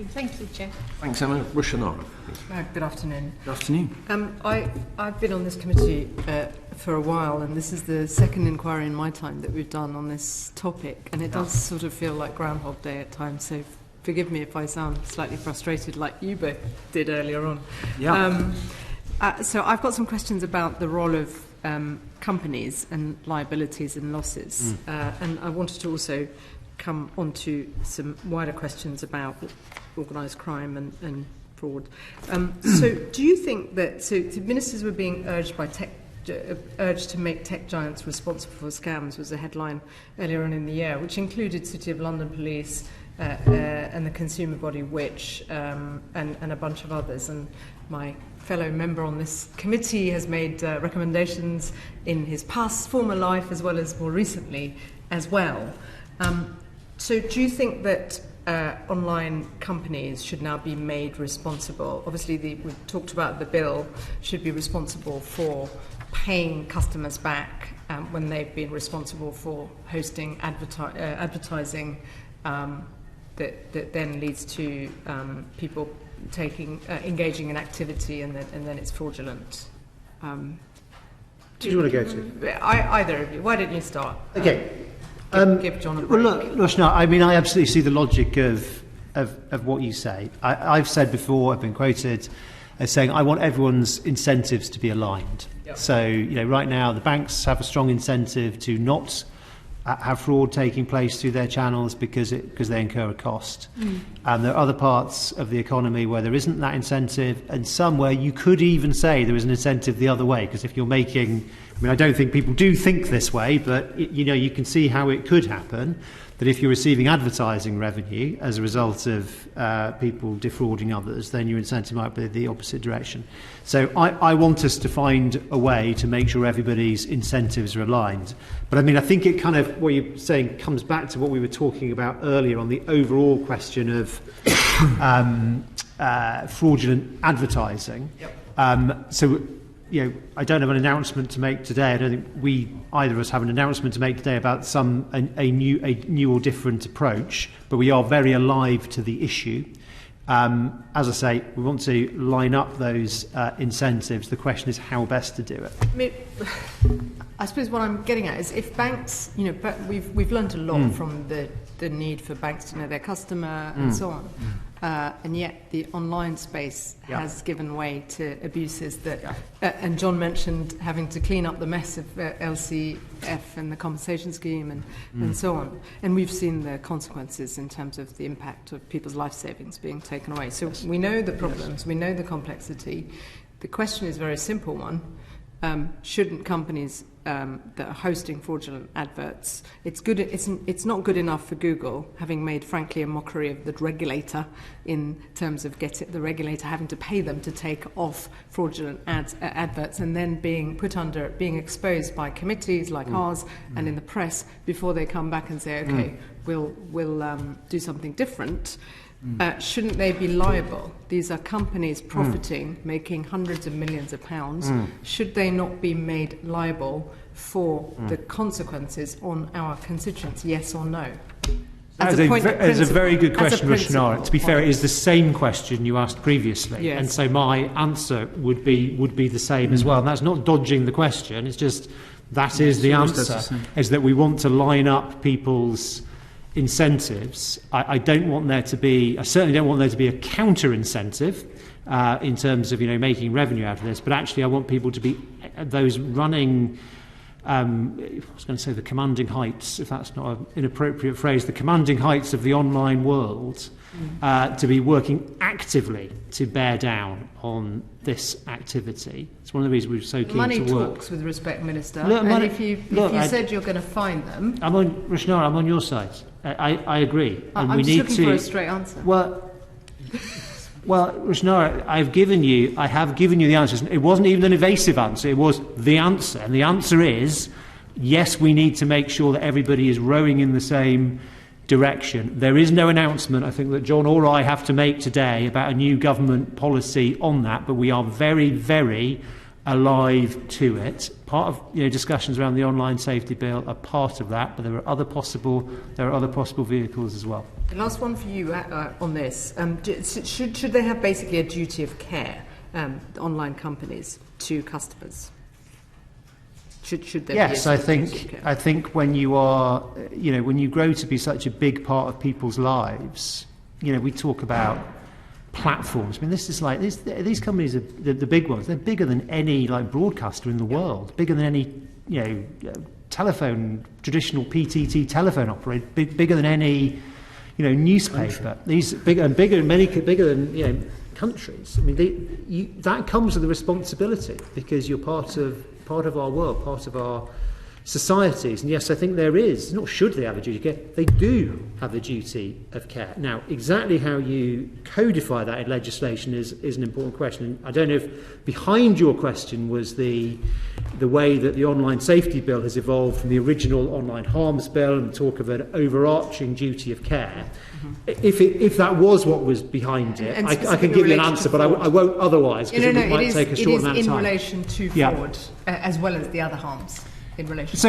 Thank you, Chair. Thanks, Emma. Rushanara, please. Good afternoon. Good afternoon. I've been on this committee for a while, and this is the second inquiry in my time that we've done on this topic, and it does sort of feel like Groundhog Day at times, so forgive me if I sound slightly frustrated like you both did earlier on. Yeah. So I've got some questions about the role of companies and liabilities and losses, and I wanted to also come on to some wider questions about organised crime and fraud. So do you think that the ministers were being urged to make tech giants responsible for scams was a headline earlier on in the year, which included City of London Police and the consumer body Which and a bunch of others, and my fellow member on this committee has made recommendations in his former life as well as more recently as well. So do you think that online companies should now be made responsible? Obviously, we talked about the bill should be responsible for paying customers back when they've been responsible for hosting advertising that then leads to people engaging in activity and then it's fraudulent. Do you want to go to? Either of you. Why don't you start? Okay. Give John a break. Well, look, Rushanara, I mean, I absolutely see the logic of what you say. I've said before, I've been quoted as saying I want everyone's incentives to be aligned. Yep. So, right now the banks have a strong incentive to not have fraud taking place through their channels because they incur a cost. And there are other parts of the economy where there isn't that incentive, and some where you could even say there is an incentive the other way, because if you're making, I don't think people do think this way, but you can see how it could happen, that if you're receiving advertising revenue as a result of people defrauding others, then your incentive might be the opposite direction. So I want us to find a way to make sure everybody's incentives are aligned. But I think it kind of, what you're saying comes back to what we were talking about earlier on the overall question of fraudulent advertising. Yep. So I don't have an announcement to make today. I don't think either of us have an announcement to make today about a new or different approach, but we are very alive to the issue. As I say, we want to line up those incentives. The question is how best to do it. I suppose what I'm getting at is if banks, we've learned a lot from the need for banks to know their customer and so on. And yet the online space has given way to abuses that, and John mentioned having to clean up the mess of LCF and the compensation scheme and so on. And we've seen the consequences in terms of the impact of people's life savings being taken away. So we know the problems, we know the complexity. The question is a very simple one. Shouldn't companies that are hosting fraudulent adverts, it's not good enough for Google, having made frankly a mockery of the regulator in terms of the regulator having to pay them to take off fraudulent adverts and then being exposed by committees like ours and in the press before they come back and say, okay, we'll do something different. Shouldn't they be liable? These are companies profiting, making hundreds of millions of pounds. Should they not be made liable for the consequences on our constituents, yes or no? It's a very good question, Rushanara. To be fair, it is the same question you asked previously, yes. And so my answer would be the same as well. And that's not dodging the question, it's just that is the answer, is that we want to line up people's incentives. I certainly don't want there to be a counter incentive in terms of making revenue out of this, but actually I want people to be those running I was going to say the commanding heights, if that's not an inappropriate phrase, the commanding heights of the online world to be working actively to bear down on this activity. It's one of the reasons we're so keen money to work. Money talks, with respect, Minister. Look, and if you said you're going to find them... Rushanara, I'm on your side. I agree. And I'm just looking for a straight answer. Well, Rushanara, I have given you the answers. It wasn't even an evasive answer. It was the answer. And the answer is, yes, we need to make sure that everybody is rowing in the same direction. There is no announcement, I think, that John or I have to make today about a new government policy on that, but we are very, very alive to it. Part of discussions around the online safety bill are part of that, but there are other possible vehicles as well. The last one for you on this. Should they have basically a duty of care, online companies, to customers? Should there yes, be a I think when you are, when you grow to be such a big part of people's lives, we talk about platforms. I mean, this is like these companies are the big ones. They're bigger than any broadcaster in the world, bigger than any traditional PTT telephone operator, bigger than any newspaper. These bigger than countries. I mean, that comes with the responsibility because you're part of our world, part of our societies. And yes, I think there is, not should they have a duty of care, they do have a duty of care. Now, exactly how you codify that in legislation is an important question. And I don't know if behind your question was the way that the online safety bill has evolved from the original online harms bill and talk of an overarching duty of care. Mm-hmm. If that was what was behind it, I can give you an answer, but I won't otherise because it might take a short amount of time. In relation to fraud, as well as the other harms. In relation.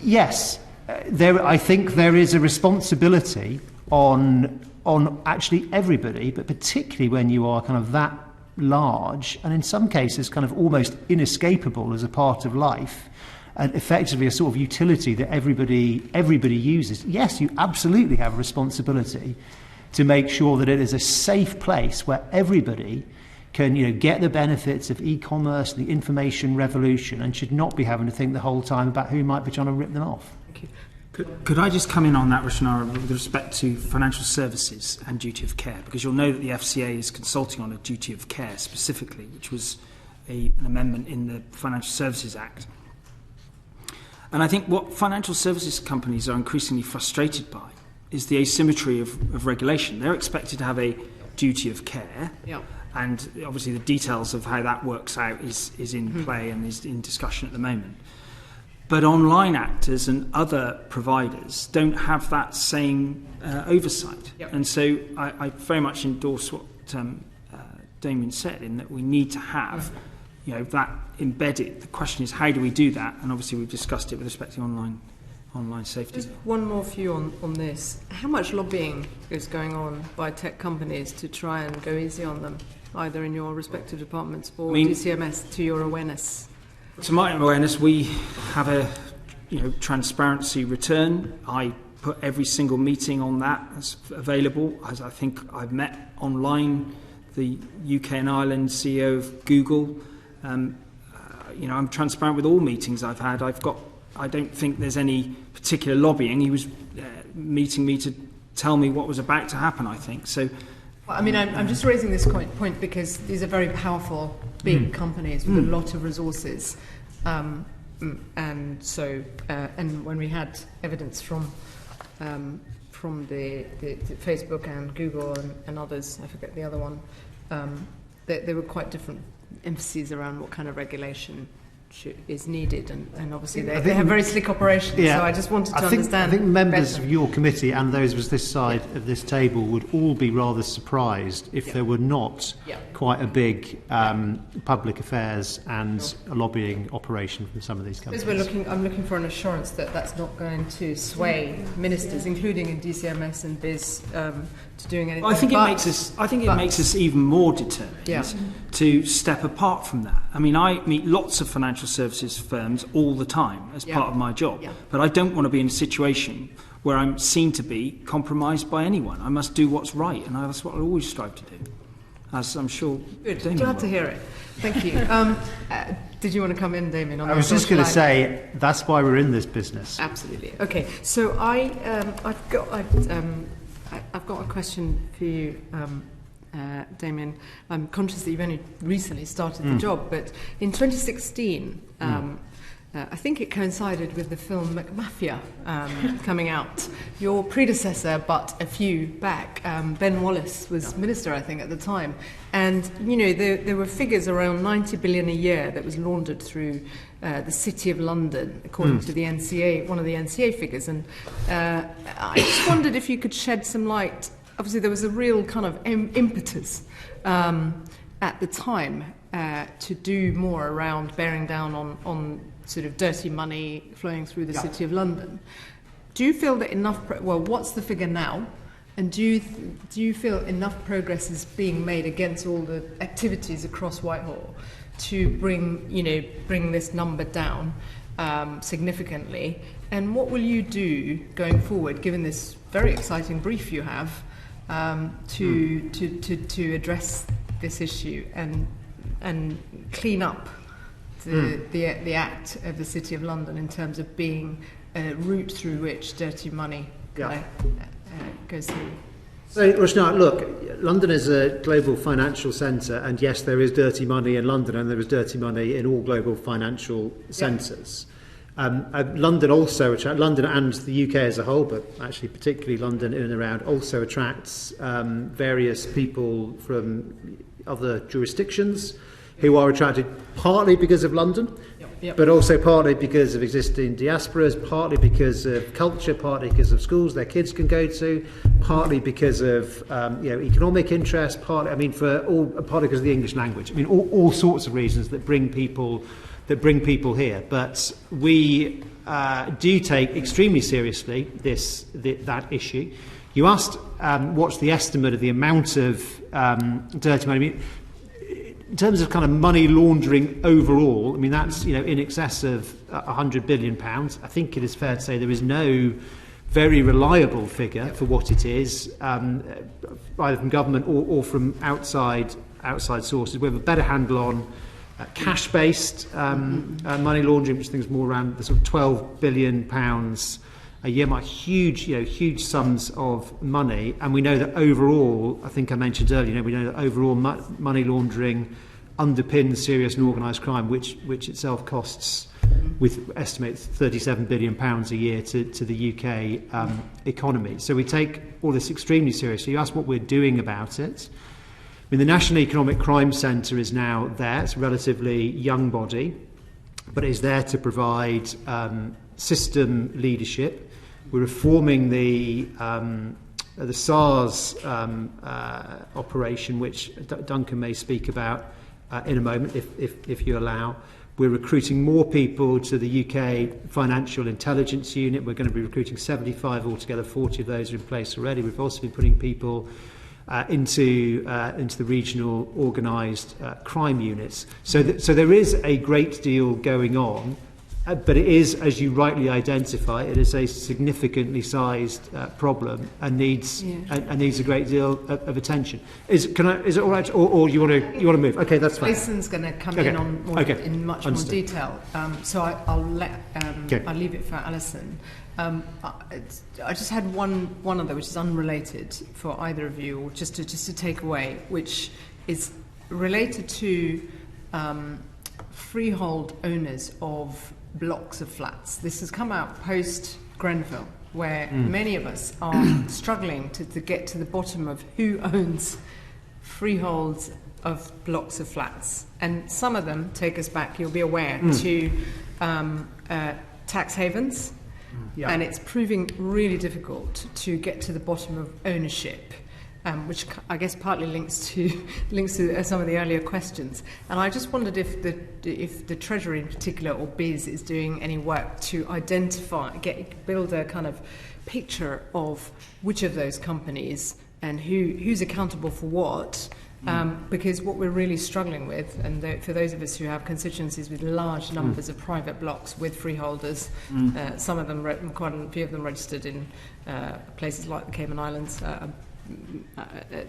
Yes, I think there is a responsibility on actually everybody, but particularly when you are kind of that large and in some cases kind of almost inescapable as a part of life and effectively a sort of utility that everybody uses. Yes, you absolutely have a responsibility to make sure that it is a safe place where everybody can get the benefits of e-commerce, the information revolution, and should not be having to think the whole time about who might be trying to rip them off. Thank you. Could I just come in on that, Rushanara, with respect to financial services and duty of care? Because you'll know that the FCA is consulting on a duty of care specifically, which was an amendment in the Financial Services Act. And I think what financial services companies are increasingly frustrated by is the asymmetry of regulation. They're expected to have a duty of care. Yeah. And obviously the details of how that works out is in play and is in discussion at the moment. But online actors and other providers don't have that same oversight. Yep. And so I very much endorse what Damien said, in that we need to have that embedded. The question is, how do we do that? And obviously we've discussed it with respect to online safety. Just one more for you on this. How much lobbying is going on by tech companies to try and go easy on them, either in your respective departments or DCMS, to your awareness? To my awareness, we have a transparency return. I put every single meeting on that as available. As I think I've met online the UK and Ireland CEO of Google. I'm transparent with all meetings I've had. I don't think there's any particular lobbying. He was meeting me to tell me what was about to happen, I think. So, I'm just raising this point because these are very powerful, big companies with a lot of resources. And when we had evidence from the Facebook and Google and others, I forget the other one, there were quite different emphases around what kind of regulation is needed, and obviously they have very slick operations. Yeah, so I just wanted to understand. I think members better of your committee and those of this side of this table would all be rather surprised if there were not quite a big public affairs and a lobbying operation from some of these companies. I'm looking for an assurance that that's not going to sway ministers, including in DCMS and BIS, to doing anything. I think it makes us even more determined to step apart from that. I mean, I meet lots of financial services firms all the time as part of my job, but I don't want to be in a situation where I'm seen to be compromised by anyone. I must do what's right, and that's what I always strive to do, as I'm sure Damien Glad to hear it. Thank you. Did you want to come in, Damien? I was just going to say that's why we're in this business. Absolutely. Okay, so I've got a question for you, Damien. I'm conscious that you've only recently started the job, but in 2016, I think it coincided with the film McMafia coming out. Your predecessor, but a few back, Ben Wallace, was minister, I think, at the time. And, there were figures around 90 billion a year that was laundered through the City of London, according to the NCA, one of the NCA figures. And I just wondered if you could shed some light. Obviously, there was a real kind of impetus at the time to do more around bearing down on sort of dirty money flowing through the City of London. do you feel that what's the figure now? And do you feel enough progress is being made against all the activities across Whitehall to bring this number down significantly? And what will you do going forward, given this very exciting brief you have, to address this issue and clean up the act of the City of London in terms of being a route through which dirty money goes through? So, Rushanara, look, London is a global financial centre, and yes, there is dirty money in London, and there is dirty money in all global financial centres. London and the UK as a whole, but actually particularly London in and around, also attracts various people from other jurisdictions who are attracted partly because of London, but also partly because of existing diasporas, partly because of culture, partly because of schools their kids can go to, partly because of economic interest, partly because of the English language. I mean, all sorts of reasons that bring people here. But we do take extremely seriously that issue. You asked what's the estimate of the amount of dirty money. I mean, in terms of kind of money laundering overall, I mean, that's in excess of £100 billion. I think it is fair to say there is no very reliable figure for what it is, either from government or from outside sources. We have a better handle on cash-based money laundering, which I think is more around the sort of £12 billion a year, huge sums of money. And we know that overall, I think I mentioned earlier, we know that overall money laundering underpins serious and organised crime, which itself costs, with estimates, £37 billion a year to the UK economy. So we take all this extremely seriously. You asked what we're doing about it. I mean, the National Economic Crime Centre is now there. It's a relatively young body, but it is there to provide system leadership. We're reforming the SARS operation, which Duncan may speak about in a moment, if you allow. We're recruiting more people to the UK Financial Intelligence Unit. We're going to be recruiting 75 altogether. 40 of those are in place already. We've also been putting people into the regional organised crime units. So there is a great deal going on, but it is, as you rightly identify, it is a significantly sized problem and needs a great deal of attention. Is it all right, or you want to move? Okay, that's fine. Jason's going to come in on in much more detail, so I'll leave it for Alison. I just had one other, which is unrelated for either of you, or just to take away, which is related to freehold owners of blocks of flats. This has come out post Grenfell, where many of us are struggling to get to the bottom of who owns freeholds of blocks of flats, and some of them take us back, you'll be aware, to tax havens. And it's proving really difficult to get to the bottom of ownership, which I guess partly links to some of the earlier questions. And I just wondered if the Treasury in particular, or BIS, is doing any work to identify, build a kind of picture of which of those companies and who's accountable for what. Because what we're really struggling with, and for those of us who have constituencies with large numbers of private blocks with freeholders, some of them, quite a few of them registered in places like the Cayman Islands,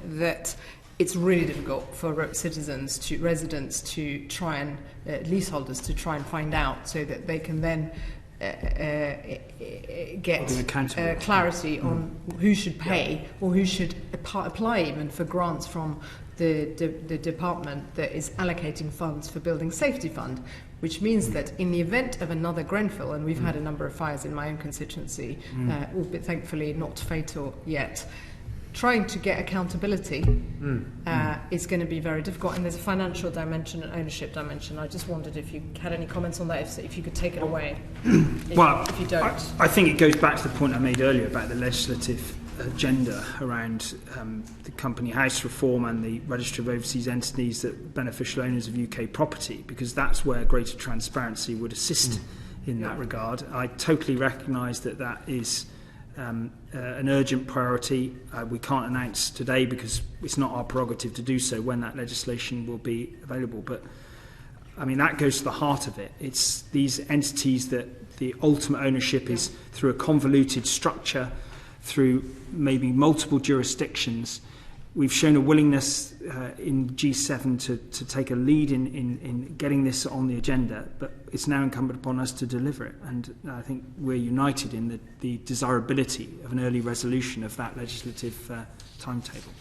that it's really difficult for residents to try and, leaseholders to try and find out, so that they can then get clarity on who should pay or who should apply even for grants from the department that is allocating funds for building safety fund, which means that in the event of another Grenfell, and we've had a number of fires in my own constituency, albeit thankfully not fatal yet, trying to get accountability is going to be very difficult, and there's a financial dimension and ownership dimension. I just wondered if you had any comments on that, if you could take it away. If you don't. I think it goes back to the point I made earlier about the legislative agenda around the Company House reform and the Register of Overseas Entities that beneficial owners of UK property, because that's where greater transparency would assist in that regard. I totally recognise that is an urgent priority. We can't announce today because it's not our prerogative to do so when that legislation will be available. But I mean, that goes to the heart of it. It's these entities that the ultimate ownership is through a convoluted structure, through maybe multiple jurisdictions. We've shown a willingness in G7 to take a lead in getting this on the agenda, but it's now incumbent upon us to deliver it. And I think we're united in the desirability of an early resolution of that legislative timetable.